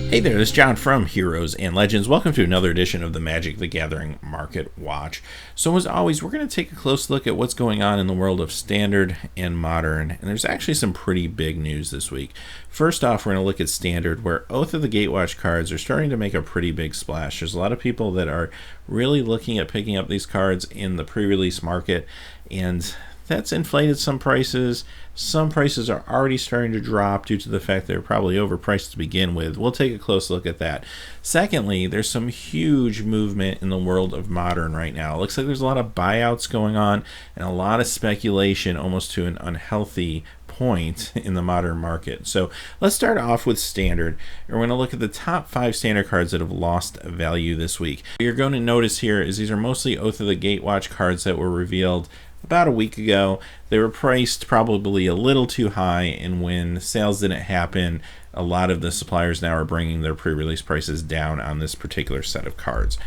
Hey there, this is John from Heroes and Legends. Welcome to another edition of the Magic the Gathering Market Watch. So as always, we're going to take a close look at what's going on in the world of Standard and Modern, and there's actually some pretty big news this week. First off, we're going to look at Standard, where Oath of the Gatewatch cards are starting to make a pretty big splash. There's a lot of people that are really looking at picking up these cards in the pre-release market, and that's inflated some prices. Some prices are already starting to drop due to the fact they're probably overpriced to begin with. We'll take a close look at that. Secondly, there's some huge movement in the world of Modern right now. It looks like there's a lot of buyouts going on and a lot of speculation, almost to an unhealthy point in the Modern market. So let's start off with Standard. We're going to look at the top 5 Standard cards that have lost value this week. What you're going to notice here is these are mostly Oath of the Gatewatch cards that were revealed about a week ago. They were priced probably a little too high, and when sales didn't happen, a lot of the suppliers now are bringing their pre-release prices down on this particular set of cards.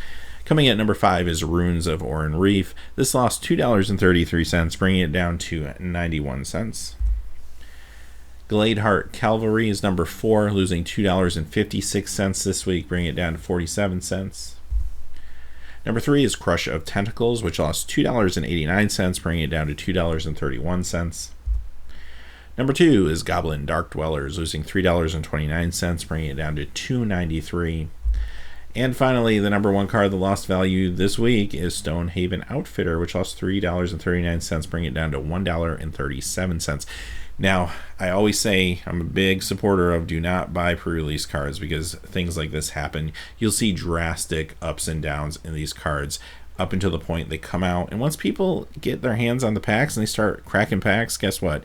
Coming at number 5 is Runes of Oran Reef. This lost $2.33, bringing it down to 91 cents. Gladeheart Cavalry is number 4, losing $2.56 this week, bringing it down to 47 cents. Number 3 is Crush of Tentacles, which lost $2.89, bringing it down to $2.31. Number 2 is Goblin Dark Dwellers, losing $3.29, bringing it down to $2.93. And finally, the number 1 card that lost value this week is Stonehaven Outfitter, which lost $3.39, bringing it down to $1.37. Now, I always say I'm a big supporter of do not buy pre-release cards because things like this happen. You'll see drastic ups and downs in these cards up until the point they come out. And once people get their hands on the packs and they start cracking packs, guess what?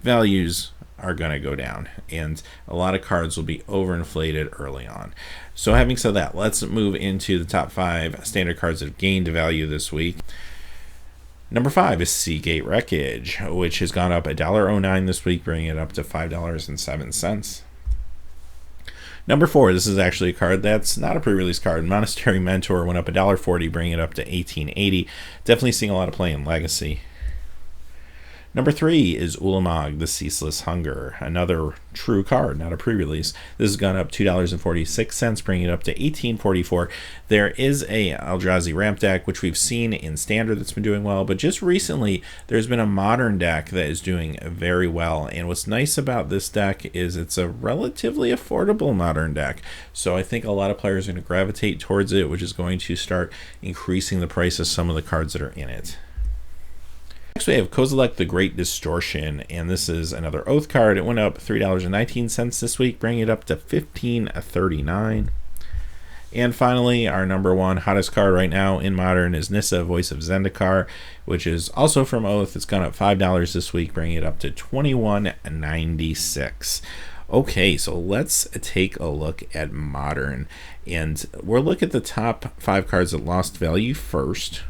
Values are going to go down, and a lot of cards will be overinflated early on. So having said that, let's move into the top 5 Standard cards that have gained value this week. Number 5 is Seagate Wreckage, which has gone up $1.09 this week, bringing it up to $5.07. Number 4, this is actually a card that's not a pre-release card. Monastery Mentor went up $1.40, bringing it up to $18.80. Definitely seeing a lot of play in Legacy. Number 3 is Ulamog, the Ceaseless Hunger, another true card, not a pre-release. This has gone up $2.46, bringing it up to $18.44. There is a Eldrazi ramp deck, which we've seen in Standard that's been doing well, but just recently there's been a Modern deck that is doing very well. And what's nice about this deck is it's a relatively affordable Modern deck. So I think a lot of players are going to gravitate towards it, which is going to start increasing the price of some of the cards that are in it. Next we have Kozilek the Great Distortion, and this is another Oath card. It went up $3.19 this week, bringing it up to $15.39. And finally, our number 1 hottest card right now in Modern is Nissa, Voice of Zendikar, which is also from Oath. It's gone up $5 this week, bringing it up to $21.96. Okay, so let's take a look at Modern, and we'll look at the top 5 cards that lost value first.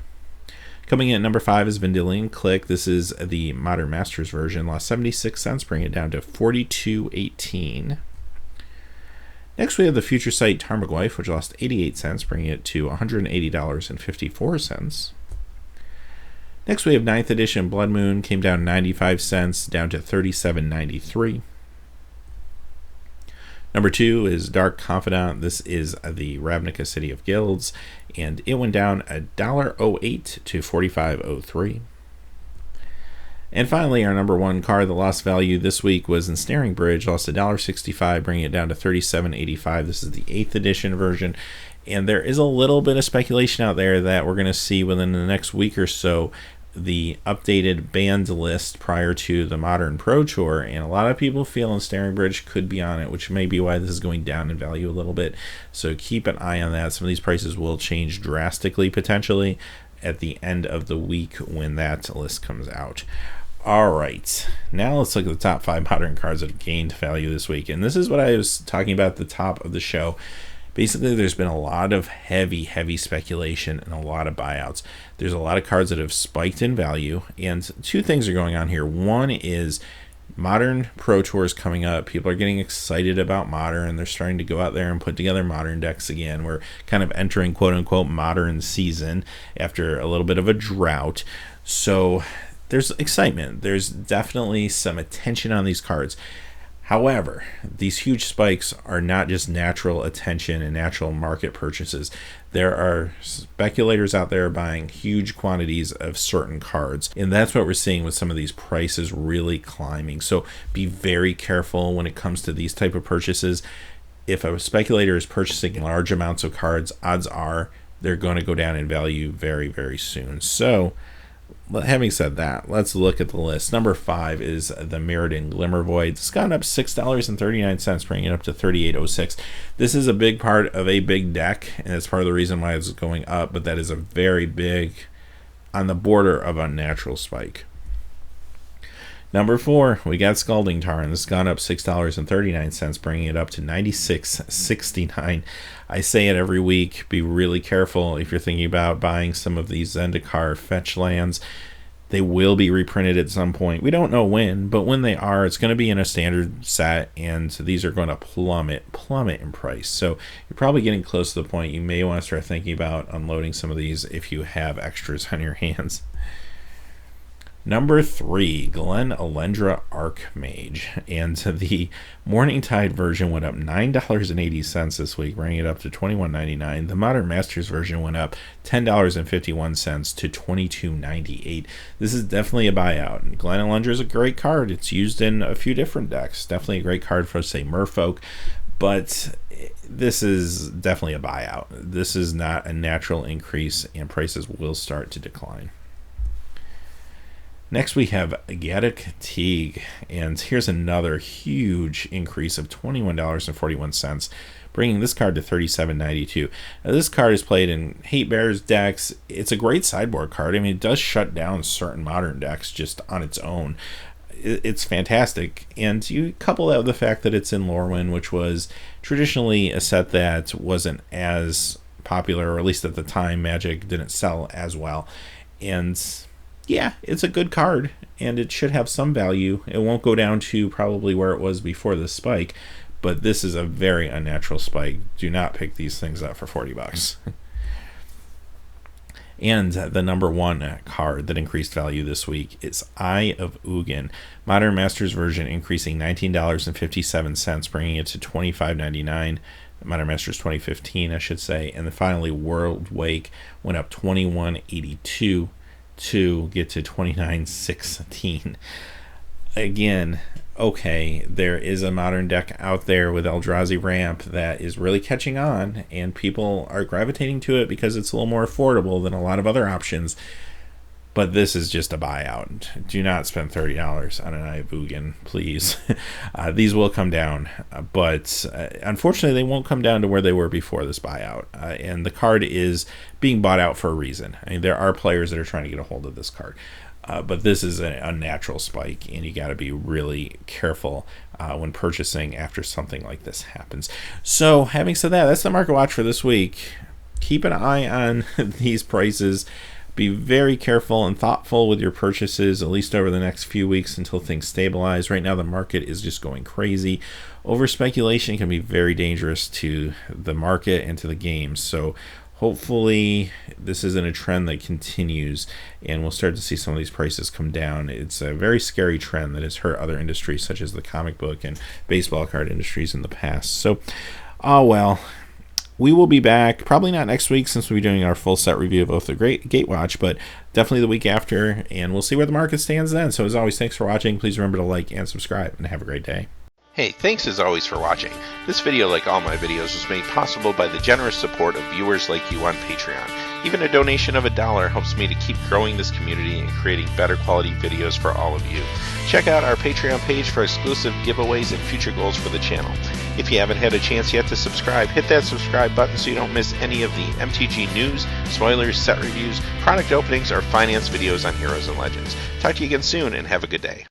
Coming in at number 5 is Vendilion Click. This is the Modern Masters version. Lost 76 cents, bringing it down to $42.18. Next, we have the Future Sight Tarmogoyf, which lost 88 cents, bringing it to $180.54. Next, we have 9th Edition Blood Moon. Came down 95 cents, down to $37.93. Number 2 is Dark Confidant. This is the Ravnica City of Guilds, and it went down $1.08 to $45.03. And finally, our number 1 card that lost value this week was Ensnaring Bridge. Lost $1.65, bringing it down to $37.85. This is the 8th edition version, and there is a little bit of speculation out there that we're going to see within the next week or so the updated banned list prior to the Modern Pro Tour, and a lot of people feel Ensnaring Bridge could be on it, which may be why this is going down in value a little bit. So keep an eye on that. Some of these prices will change drastically potentially at the end of the week when that list comes out. Alright, now let's look at the top 5 Modern cards that have gained value this week, and this is what I was talking about at the top of the show. Basically, there's been a lot of heavy speculation and a lot of buyouts. There's a lot of cards that have spiked in value, and 2 things are going on here. One is Modern Pro Tours coming up. People are getting excited about Modern, and they're starting to go out there and put together Modern decks again. We're kind of entering quote-unquote Modern season after a little bit of a drought. So there's excitement. There's definitely some attention on these cards. However, these huge spikes are not just natural attention and natural market purchases. There are speculators out there buying huge quantities of certain cards, and that's what we're seeing with some of these prices really climbing. So be very careful when it comes to these type of purchases. If a speculator is purchasing large amounts of cards, odds are they're going to go down in value very, very soon. So having said that, let's look at the list. Number 5 is the Mirrodin Glimmer Void. It's gone up $6.39, bringing it up to $38.06. This is a big part of a big deck, and it's part of the reason why it's going up, but that is a very big, on the border of unnatural spike. Number 4, we got Scalding Tarn. This has gone up $6.39, bringing it up to $96.69. I say it every week. Be really careful if you're thinking about buying some of these Zendikar fetch lands. They will be reprinted at some point. We don't know when, but when they are, it's going to be in a standard set, and these are going to plummet in price. So you're probably getting close to the point you may want to start thinking about unloading some of these if you have extras on your hands. Number 3, Glen Elendra Archmage, and the Morningtide version went up $9.80 this week, bringing it up to $21.99. The Modern Masters version went up $10.51 to $22.98. This is definitely a buyout. Glen Elendra is a great card. It's used in a few different decks. Definitely a great card for, say, Merfolk, but this is definitely a buyout. This is not a natural increase, and prices will start to decline. Next we have Gaddock Teague, and here's another huge increase of $21.41, bringing this card to $37.92. Now, this card is played in Hate Bears decks. It's a great sideboard card. I mean, it does shut down certain modern decks just on its own. It's fantastic, and you couple that with the fact that it's in Lorwyn, which was traditionally a set that wasn't as popular, or at least at the time Magic didn't sell as well, and yeah, it's a good card, and it should have some value. It won't go down to probably where it was before the spike, but this is a very unnatural spike. Do not pick these things up for $40. And the number 1 card that increased value this week is Eye of Ugin. Modern Masters version increasing $19.57, bringing it to $25.99. Modern Masters 2015, I should say. And then finally, World Wake went up $21.82 to get to $29.16. Again, okay, there is a modern deck out there with Eldrazi Ramp that is really catching on, and people are gravitating to it because it's a little more affordable than a lot of other options. But this is just a buyout. Do not spend $30 on an Eye of Ugin, please. These will come down, but unfortunately they won't come down to where they were before this buyout. And the card is being bought out for a reason. I mean, there are players that are trying to get a hold of this card. But this is an unnatural spike, and you got to be really careful when purchasing after something like this happens. So having said that, that's the market watch for this week. Keep an eye on these prices. Be very careful and thoughtful with your purchases, at least over the next few weeks until things stabilize. Right now, the market is just going crazy. Over speculation can be very dangerous to the market and to the game. So hopefully this isn't a trend that continues, and we'll start to see some of these prices come down. It's a very scary trend that has hurt other industries, such as the comic book and baseball card industries in the past. So, well, we will be back, probably not next week since we'll be doing our full set review of both the Gatewatch, but definitely the week after, and we'll see where the market stands then. So as always, thanks for watching. Please remember to like and subscribe, and have a great day. Hey, thanks as always for watching. This video, like all my videos, was made possible by the generous support of viewers like you on Patreon. Even a donation of $1 helps me to keep growing this community and creating better quality videos for all of you. Check out our Patreon page for exclusive giveaways and future goals for the channel. If you haven't had a chance yet to subscribe, hit that subscribe button so you don't miss any of the MTG news, spoilers, set reviews, product openings, or finance videos on Heroes and Legends. Talk to you again soon, and have a good day.